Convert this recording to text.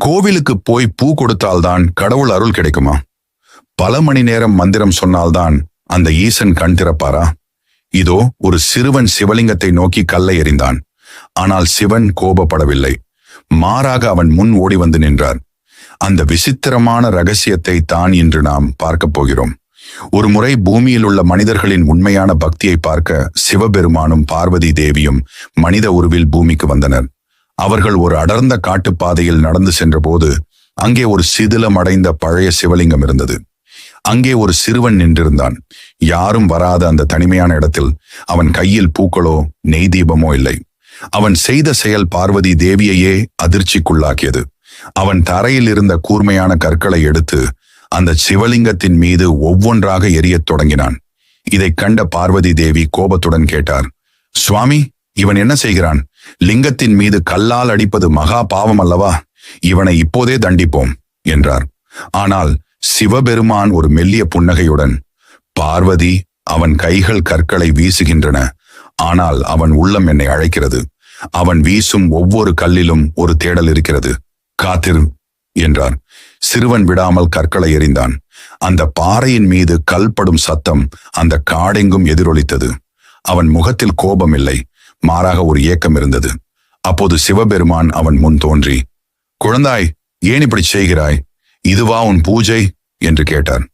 கோவிலுக்கு போய் பூ கொடுத்தால்தான் கடவுள் அருள் கிடைக்குமா? பல மணி நேரம் மந்திரம் சொன்னால்தான் அந்த ஈசன் கண் திறப்பாரா? இதோ ஒரு சிறுவன் சிவலிங்கத்தை நோக்கி கல்லை எறிந்தான். ஆனால் சிவன் கோபப்படவில்லை. மாறாக அவன் முன் ஓடி வந்து நின்றார். அந்த விசித்திரமான ரகசியத்தை தான் இன்று நாம் பார்க்கப் போகிறோம். ஒரு முறை பூமியில் உள்ள மனிதர்களின் உண்மையான பக்தியை பார்க்க சிவபெருமானும் பார்வதி தேவியும் மனித உருவில் பூமிக்கு வந்தனர். அவர்கள் ஒரு அடர்ந்த காட்டுப்பாதையில் நடந்து சென்றபோது அங்கே ஒரு சிதிலமடைந்த பழைய சிவலிங்கம் இருந்தது. அங்கே ஒரு சிறுவன் நின்றிருந்தான். யாரும் வராத அந்த தனிமையான இடத்தில் அவன் கையில் பூக்களோ நெய் தீபமோ இல்லை. அவன் செய்த செயல் பார்வதி தேவியையே அதிர்ச்சிக்குள்ளாக்கியது. அவன் தரையில் இருந்த கூர்மையான கற்களை எடுத்து அந்த சிவலிங்கத்தின் மீது ஒவ்வொன்றாக எரியத் தொடங்கினான். இதைக் கண்ட பார்வதி தேவி கோபத்துடன் கேட்டார், சுவாமி, இவன் என்ன செய்கிறான்? லிங்கத்தின் மீது கல்லால் அடிப்பது மகா பாவம் அல்லவா? இவனை இப்போதே தண்டிப்போம் என்றார். ஆனால் சிவபெருமான் ஒரு மெல்லிய புன்னகையுடன், பார்வதி, அவன் கைகள் கற்களை வீசுகின்றன, ஆனால் அவன் உள்ளம் என்னை அழைக்கிறது. அவன் வீசும் ஒவ்வொரு கல்லிலும் ஒரு தேடல் இருக்கிறது, காத்திரு என்றார். சிறுவன் விடாமல் கற்களை எறிந்தான். அந்த பாறையின் மீது கல்படும் சத்தம் அந்த காடெங்கும் எதிரொலித்தது. அவன் முகத்தில் கோபம் இல்லை, மாறாக ஒரு ஏக்கம் இருந்தது. அப்போது சிவபெருமான் அவன் முன் தோன்றி, குழந்தாய், ஏன் இப்படி செய்கிறாய்? இதுவா உன் பூஜை என்று கேட்டார்.